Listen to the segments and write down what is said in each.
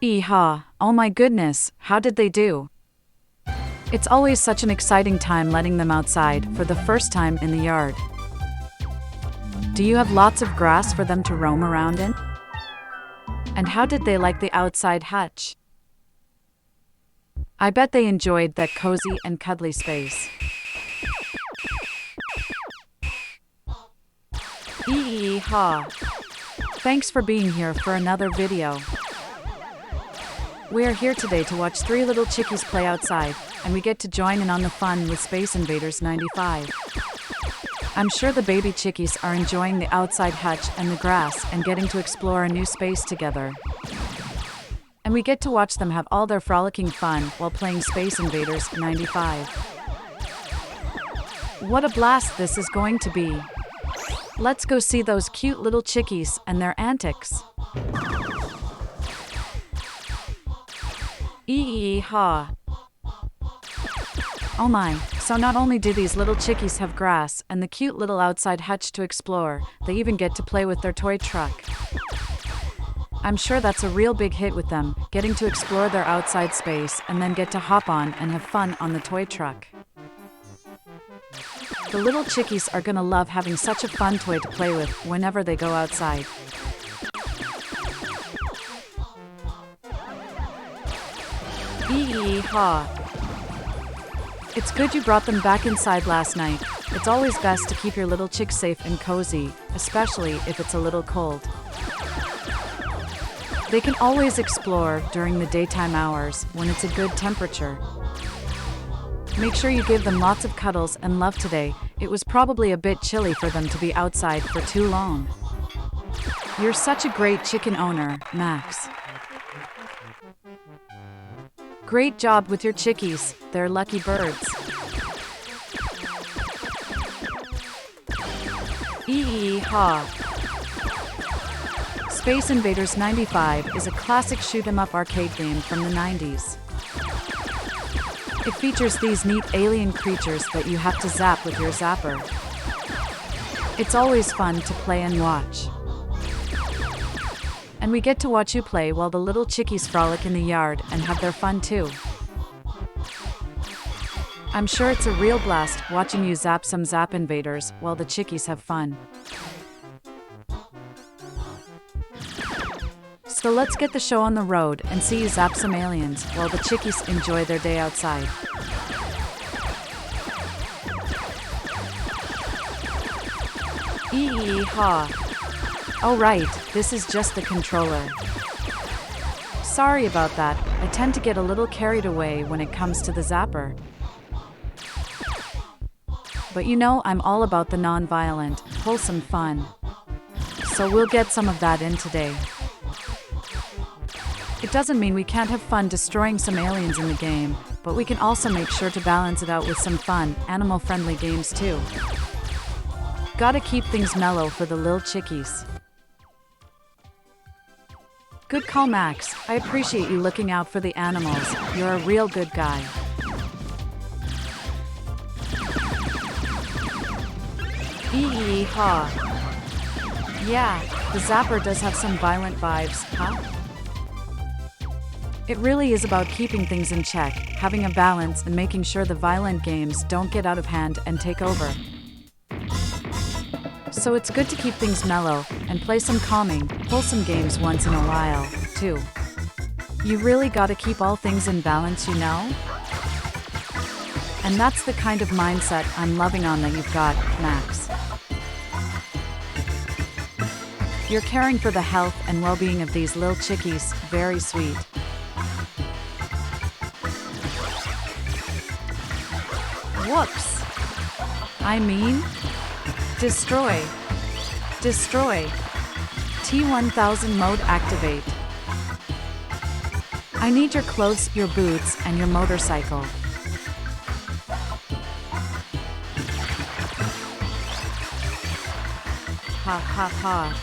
Eehaw, oh my goodness, how did they do? It's always such an exciting time letting them outside for the first time in the yard. Do you have lots of grass for them to roam around in? And how did they like the outside hutch? I bet they enjoyed that cozy and cuddly space. Eehaw! Thanks for being here for another video. We're here today to watch 3 little chickies play outside, and we get to join in on the fun with Space Invaders 95. I'm sure the baby chickies are enjoying the outside hutch and the grass and getting to explore a new space together. And we get to watch them have all their frolicking fun while playing Space Invaders 95. What a blast this is going to be! Let's go see those cute little chickies and their antics. Eehaw! Oh my, so not only do these little chickies have grass and the cute little outside hutch to explore, they even get to play with their toy truck. I'm sure that's a real big hit with them, getting to explore their outside space and then get to hop on and have fun on the toy truck. The little chickies are gonna love having such a fun toy to play with whenever they go outside. Eehaw! It's good you brought them back inside last night. It's always best to keep your little chicks safe and cozy, especially if it's a little cold. They can always explore during the daytime hours when it's a good temperature. Make sure you give them lots of cuddles and love today. It was probably a bit chilly for them to be outside for too long. You're such a great chicken owner, Max. Great job with your chickies, they're lucky birds. Eehaw! Space Invaders 95 is a classic shoot-'em-up arcade game from the 90s. It features these neat alien creatures that you have to zap with your zapper. It's always fun to play and watch. And we get to watch you play while the little chickies frolic in the yard and have their fun too. I'm sure it's a real blast watching you zap some Zap Invaders while the chickies have fun. So let's get the show on the road and see you zap some aliens while the chickies enjoy their day outside. Eehaw! Oh right, this is just the controller. Sorry about that, I tend to get a little carried away when it comes to the zapper. But you know I'm all about the non-violent, wholesome fun. So we'll get some of that in today. It doesn't mean we can't have fun destroying some aliens in the game, but we can also make sure to balance it out with some fun, animal-friendly games too. Gotta keep things mellow for the lil chickies. Good call, Max. I appreciate you looking out for the animals. You're a real good guy. Eehaw! Yeah, the zapper does have some violent vibes, huh? It really is about keeping things in check, having a balance and making sure the violent games don't get out of hand and take over. So it's good to keep things mellow and play some calming, wholesome games once in a while, too. You really gotta keep all things in balance, you know? And that's the kind of mindset I'm loving on that you've got, Max. You're caring for the health and well-being of these little chickies, very sweet. Whoops! I mean, destroy. Destroy. T-1000 mode activate. I need your clothes, your boots, and your motorcycle. Ha ha ha.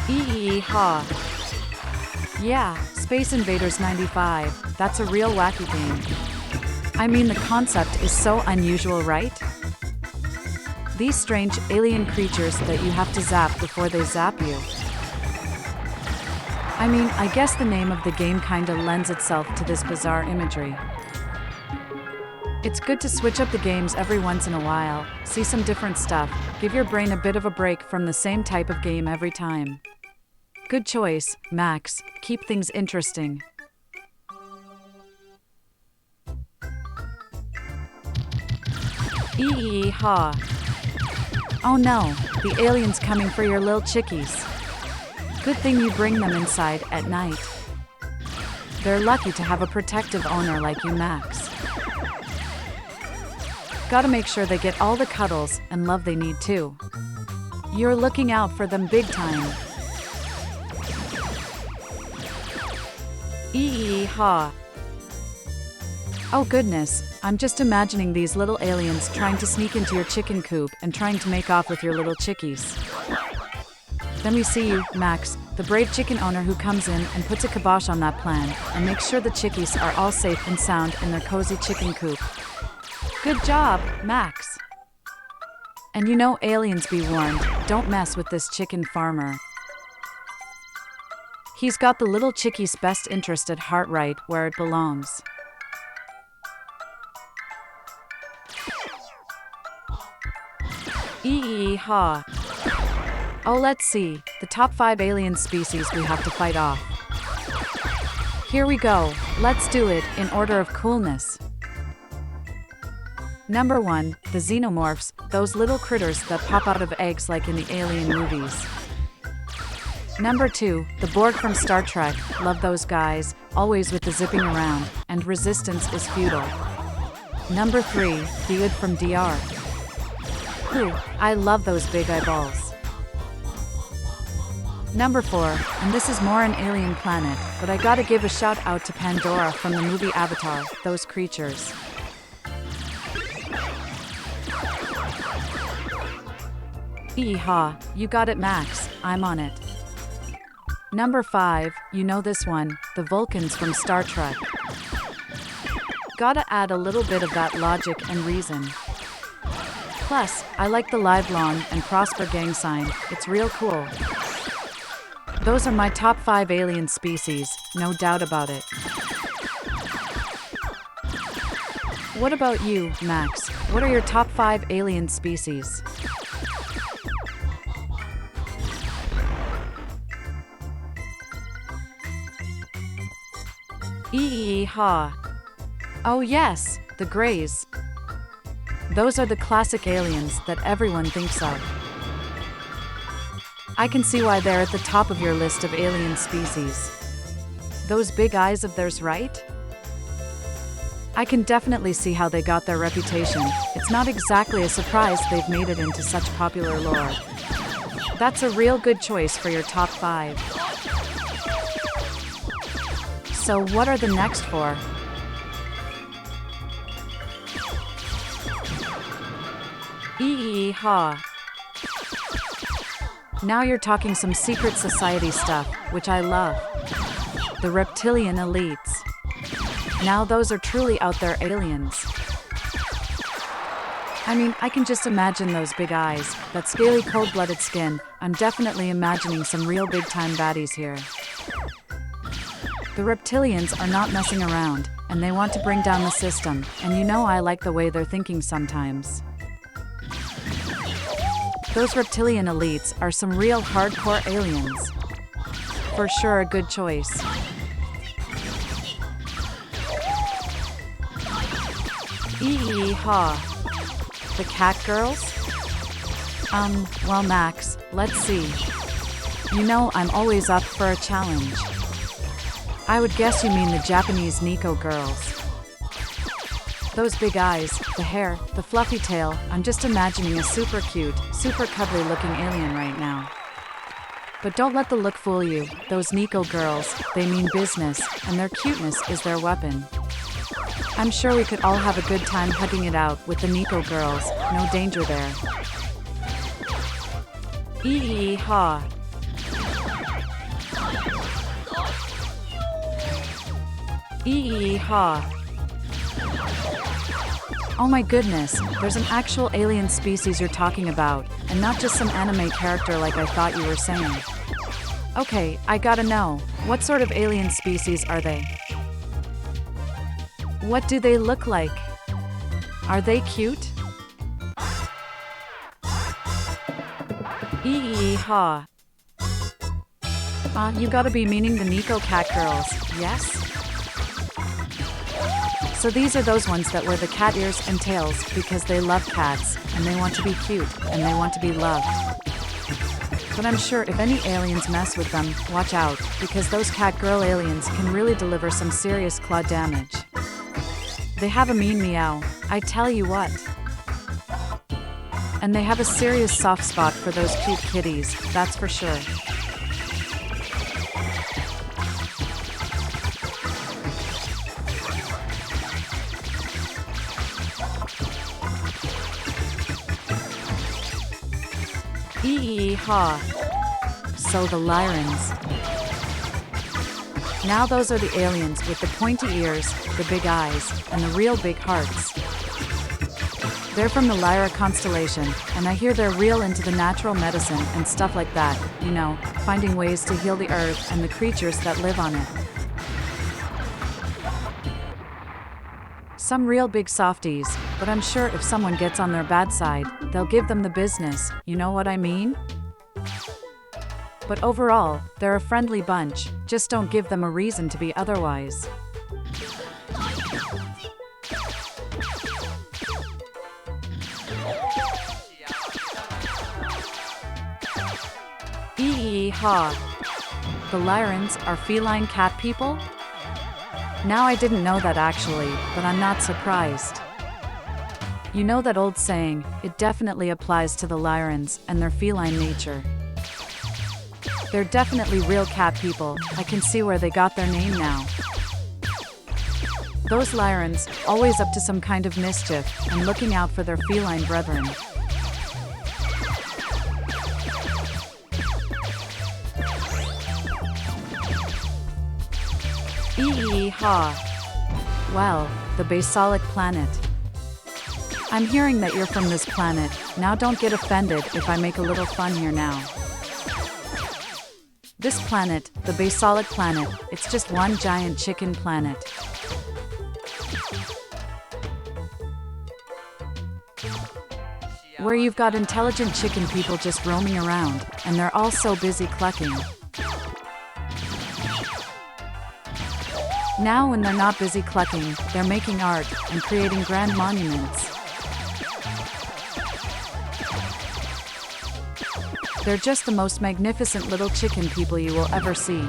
Eehaw. Yeah, Space Invaders 95, that's a real wacky game. I mean, the concept is so unusual, right? These strange alien creatures that you have to zap before they zap you. I mean, I guess the name of the game kinda lends itself to this bizarre imagery. It's good to switch up the games every once in a while, see some different stuff, give your brain a bit of a break from the same type of game every time. Good choice, Max. Keep things interesting. Ee-haw. Oh no, the alien's coming for your little chickies. Good thing you bring them inside at night. They're lucky to have a protective owner like you, Max. Gotta make sure they get all the cuddles and love they need too. You're looking out for them big time. Ee-haw. Oh goodness, I'm just imagining these little aliens trying to sneak into your chicken coop and trying to make off with your little chickies. Then we see you, Max, the brave chicken owner who comes in and puts a kibosh on that plan and makes sure the chickies are all safe and sound in their cozy chicken coop. Good job, Max. And you know, aliens, be warned, don't mess with this chicken farmer. He's got the little chickie's best interest at heart, right where it belongs. Ee-haw. Oh, let's see, the top 5 alien species we have to fight off. Here we go, let's do it in order of coolness. Number 1, the xenomorphs, those little critters that pop out of eggs like in the alien movies. Number 2, the Borg from Star Trek, love those guys, always with the zipping around, and resistance is futile. Number 3, the Id from DR. Whew, I love those big eyeballs. Number 4, and this is more an alien planet, but I gotta give a shout out to Pandora from the movie Avatar, those creatures. Ee-haw, you got it, Max, I'm on it. Number 5, you know this one, the Vulcans from Star Trek. Gotta add a little bit of that logic and reason. Plus, I like the live long and prosper gang sign, it's real cool. Those are my top 5 alien species, no doubt about it. What about you, Max? What are your top 5 alien species? Ee-haw. Oh yes, the Greys. Those are the classic aliens that everyone thinks of. I can see why they're at the top of your list of alien species. Those big eyes of theirs, right? I can definitely see how they got their reputation. It's not exactly a surprise they've made it into such popular lore. That's a real good choice for your top 5. So what are the next 4? Ee-haw. Now you're talking some secret society stuff, which I love. The reptilian elites. Now those are truly out there aliens. I mean, I can just imagine those big eyes, that scaly cold-blooded skin. I'm definitely imagining some real big-time baddies here. The reptilians are not messing around, and they want to bring down the system, and you know I like the way they're thinking sometimes. Those reptilian elites are some real hardcore aliens. For sure a good choice. Ee-haw. The cat girls? Well, Max, let's see. You know I'm always up for a challenge. I would guess you mean the Japanese Nico girls. Those big eyes, the hair, the fluffy tail, I'm just imagining a super cute, super cuddly looking alien right now. But don't let the look fool you, those Nico girls, they mean business, and their cuteness is their weapon. I'm sure we could all have a good time hugging it out with the Nico girls, no danger there. Ee-haw. Ee-haw. Oh my goodness, there's an actual alien species you're talking about, and not just some anime character like I thought you were saying. Okay, I gotta know. What sort of alien species are they? What do they look like? Are they cute? Ee-ha. You gotta be meaning the Nico cat girls, yes? So these are those ones that wear the cat ears and tails because they love cats, and they want to be cute, and they want to be loved. But I'm sure if any aliens mess with them, watch out, because those cat girl aliens can really deliver some serious claw damage. They have a mean meow, I tell you what. And they have a serious soft spot for those cute kitties, that's for sure. Ee-ha. So the Lyrans. Now those are the aliens with the pointy ears, the big eyes, and the real big hearts. They're from the Lyra constellation, and I hear they're real into the natural medicine and stuff like that, you know, finding ways to heal the earth and the creatures that live on it. Some real big softies, but I'm sure if someone gets on their bad side, they'll give them the business, you know what I mean? But overall, they're a friendly bunch, just don't give them a reason to be otherwise. Ee-ha. The Lyrans are feline cat people? Now I didn't know that actually, but I'm not surprised. You know that old saying, it definitely applies to the Lyrans and their feline nature. They're definitely real cat people, I can see where they got their name now. Those Lyrans, always up to some kind of mischief, and looking out for their feline brethren. Ee-ha. Well, the basalic planet. I'm hearing that you're from this planet, now don't get offended if I make a little fun here now. This planet, the basalic planet, it's just one giant chicken planet. Where you've got intelligent chicken people just roaming around, and they're all so busy clucking. Now when they're not busy clucking, they're making art and creating grand monuments. They're just the most magnificent little chicken people you will ever see.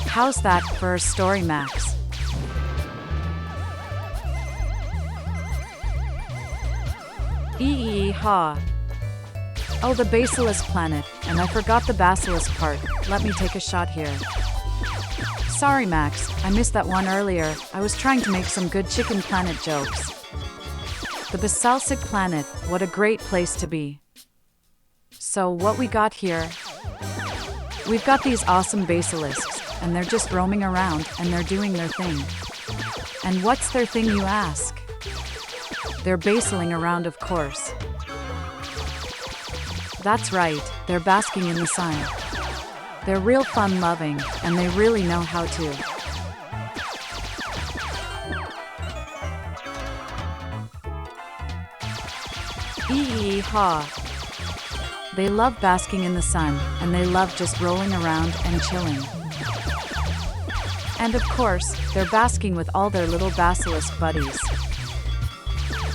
How's that for a story, Max? Ee-ha. Oh, the basilisk planet, and I forgot the basilisk part. Let me take a shot here. Sorry, Max, I missed that one earlier. I was trying to make some good chicken planet jokes. The basilisk planet, what a great place to be. So what we got here? We've got these awesome basilisks, and they're just roaming around, and they're doing their thing. And what's their thing, you ask? They're basiling around, of course. That's right, they're basking in the sun. They're real fun-loving, and they really know how to. Ee-ha. They love basking in the sun, and they love just rolling around and chilling. And of course, they're basking with all their little basilisk buddies.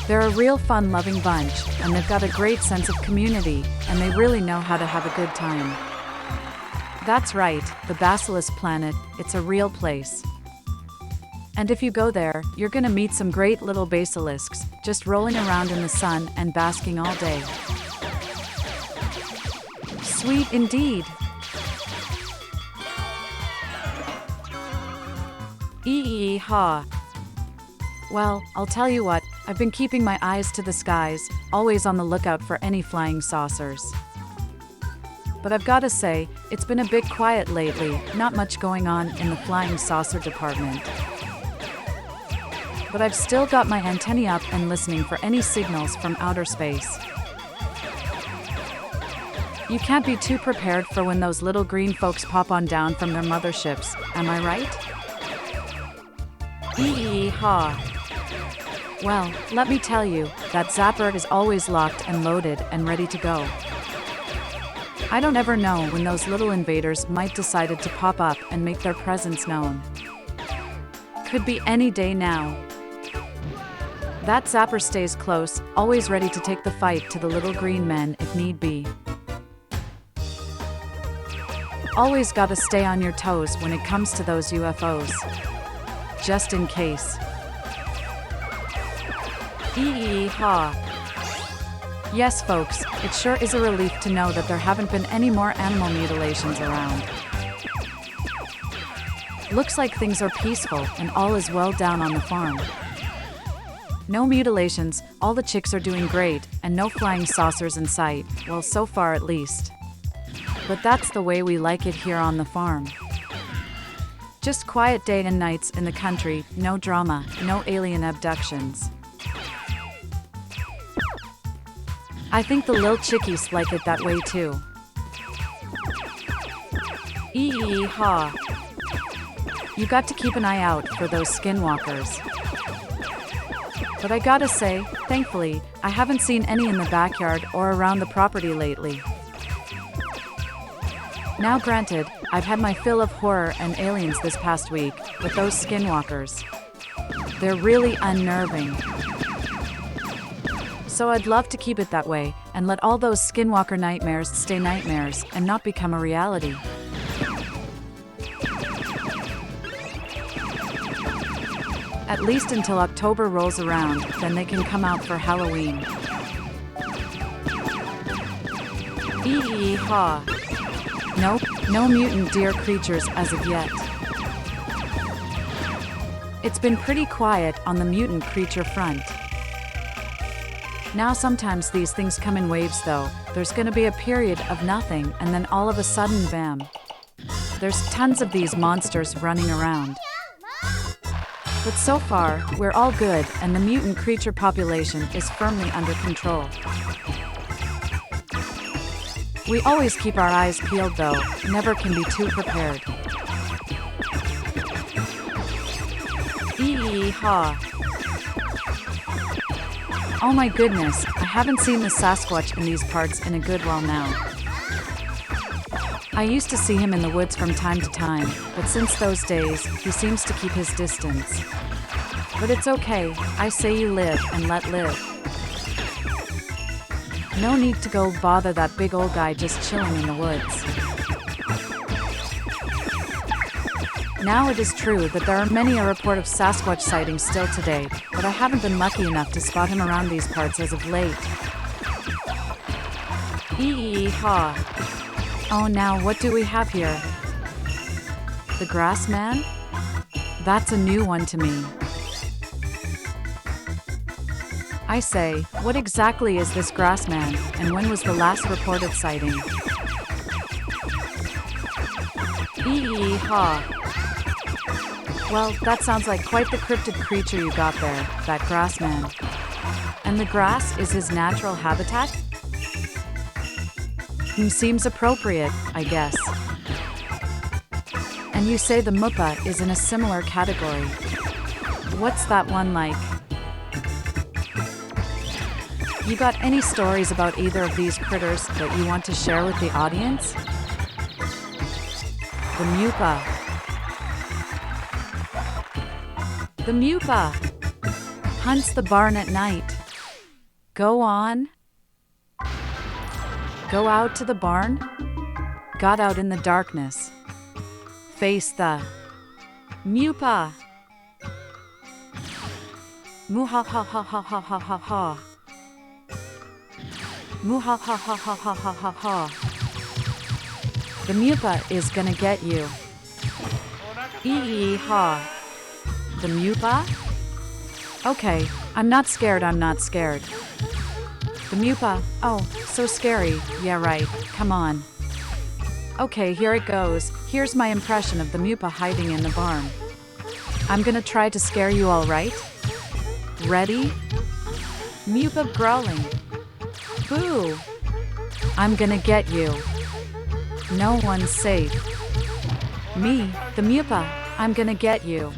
They're a real fun-loving bunch, and they've got a great sense of community, and they really know how to have a good time. That's right, the basilisk planet, it's a real place. And if you go there, you're gonna meet some great little basilisks, just rolling around in the sun and basking all day. Sweet indeed. Ee-ha. Well, I'll tell you what, I've been keeping my eyes to the skies, always on the lookout for any flying saucers. But I've gotta say, it's been a bit quiet lately, not much going on in the flying saucer department. But I've still got my antennae up and listening for any signals from outer space. You can't be too prepared for when those little green folks pop on down from their motherships, am I right? Hee-haw. Well, let me tell you, that zapper is always locked and loaded and ready to go. I don't ever know when those little invaders might decide to pop up and make their presence known. Could be any day now. That zapper stays close, always ready to take the fight to the little green men if need be. Always gotta stay on your toes when it comes to those UFOs. Just in case. Hee-haw. Yes, folks, it sure is a relief to know that there haven't been any more animal mutilations around. Looks like things are peaceful and all is well down on the farm. No mutilations, all the chicks are doing great, and no flying saucers in sight, well, so far at least. But that's the way we like it here on the farm. Just quiet day and nights in the country, no drama, no alien abductions. I think the lil chickies like it that way too. Hee-haw. You got to keep an eye out for those skinwalkers. But I gotta say, thankfully, I haven't seen any in the backyard or around the property lately. Now granted, I've had my fill of horror and aliens this past week, but those skinwalkers, they're really unnerving. So I'd love to keep it that way, and let all those skinwalker nightmares stay nightmares and not become a reality. At least until October rolls around, then they can come out for Halloween. Hee-haw. Nope, no mutant deer creatures as of yet. It's been pretty quiet on the mutant creature front. Now sometimes these things come in waves though. There's gonna be a period of nothing and then all of a sudden bam. There's tons of these monsters running around. But so far, we're all good and the mutant creature population is firmly under control. We always keep our eyes peeled though, never can be too prepared. Hee-haw. Oh my goodness, I haven't seen the Sasquatch in these parts in a good while now. I used to see him in the woods from time to time, but since those days, he seems to keep his distance. But it's okay, I say you live and let live. No need to go bother that big old guy just chilling in the woods. Now it is true that there are many a report of Sasquatch sightings still today, but I haven't been lucky enough to spot him around these parts as of late. Hee-haw. Oh, now what do we have here? The grass man? That's a new one to me. I say, what exactly is this grass man, and when was the last reported sighting? Hee-haw. Well, that sounds like quite the cryptid creature you got there, that grass man. And the grass is his natural habitat? Seems appropriate, I guess. And you say the mupa is in a similar category. What's that one like? You got any stories about either of these critters that you want to share with the audience? The mupa. The mupa hunts the barn at night. Go on. Go out to the barn. Got out in the darkness. Face the mupa. Muha-ha-ha-ha-ha-ha-ha-ha. Muha-ha-ha-ha-ha-ha-ha-ha. The mupa is gonna get you. Ee-haw. The mupa? Okay, I'm not scared. The mupa, oh, so scary, yeah right, come on. Okay, here it goes, here's my impression of the mupa hiding in the barn. I'm gonna try to scare you all right? Ready? Mupa growling. Boo! I'm gonna get you. No one's safe. Me, the Mupa, I'm gonna get you.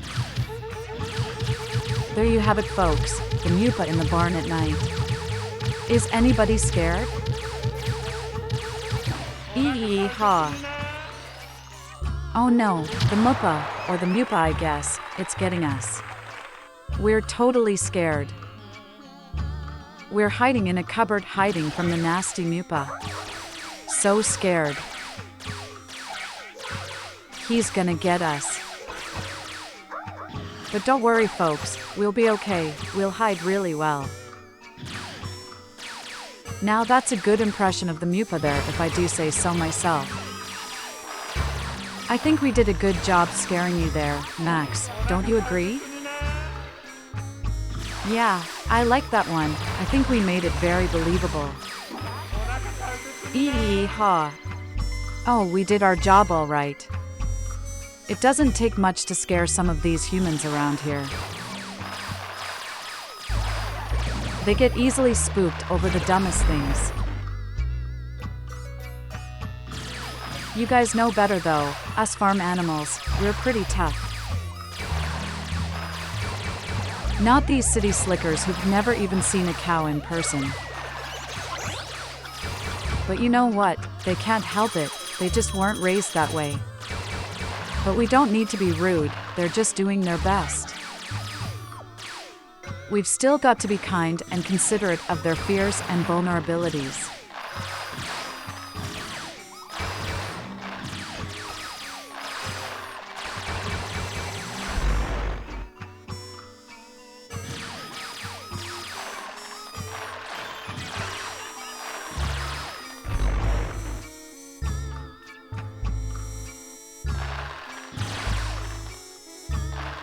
There you have it, folks, the Mupa in the barn at night. Is anybody scared? Ee-haw. Oh no, the Mupa, or the Mupa I guess, it's getting us. We're totally scared. We're hiding in a cupboard hiding from the nasty Mupa. So scared. He's gonna get us. But don't worry, folks, we'll be okay, we'll hide really well. Now that's a good impression of the Mupa there, if I do say so myself. I think we did a good job scaring you there, Max, don't you agree? Yeah, I like that one. I think we made it very believable. Ee-haw. Oh, we did our job all right. It doesn't take much to scare some of these humans around here. They get easily spooked over the dumbest things. You guys know better though, us farm animals, we're pretty tough. Not these city slickers who've never even seen a cow in person. But you know what, they can't help it, they just weren't raised that way. But we don't need to be rude, they're just doing their best. We've still got to be kind and considerate of their fears and vulnerabilities.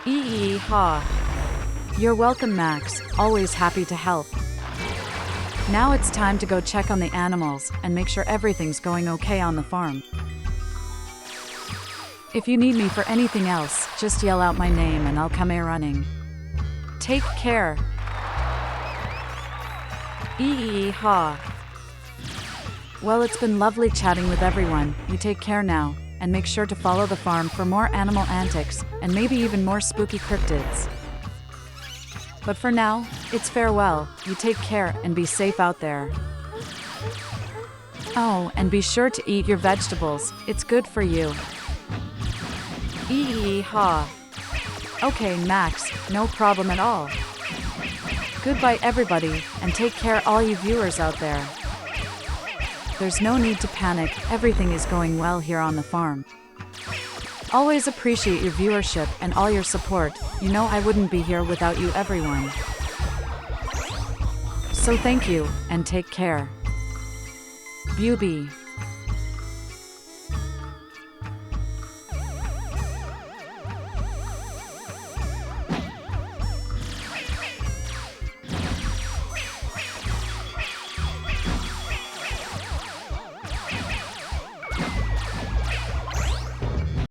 Ee-haw. You're welcome, Max, always happy to help. Now it's time to go check on the animals and make sure everything's going okay on the farm. If you need me for anything else, just yell out my name and I'll come running. Take care. Ee-haw. Well, it's been lovely chatting with everyone. You take care now, and make sure to follow the farm for more animal antics, and maybe even more spooky cryptids. But for now, it's farewell, you take care and be safe out there. Oh, and be sure to eat your vegetables, it's good for you. Ee-haw. Okay, Max, no problem at all. Goodbye everybody, and take care all you viewers out there. There's no need to panic, everything is going well here on the farm. Always appreciate your viewership and all your support, you know I wouldn't be here without you everyone. So thank you, and take care. Bewbie.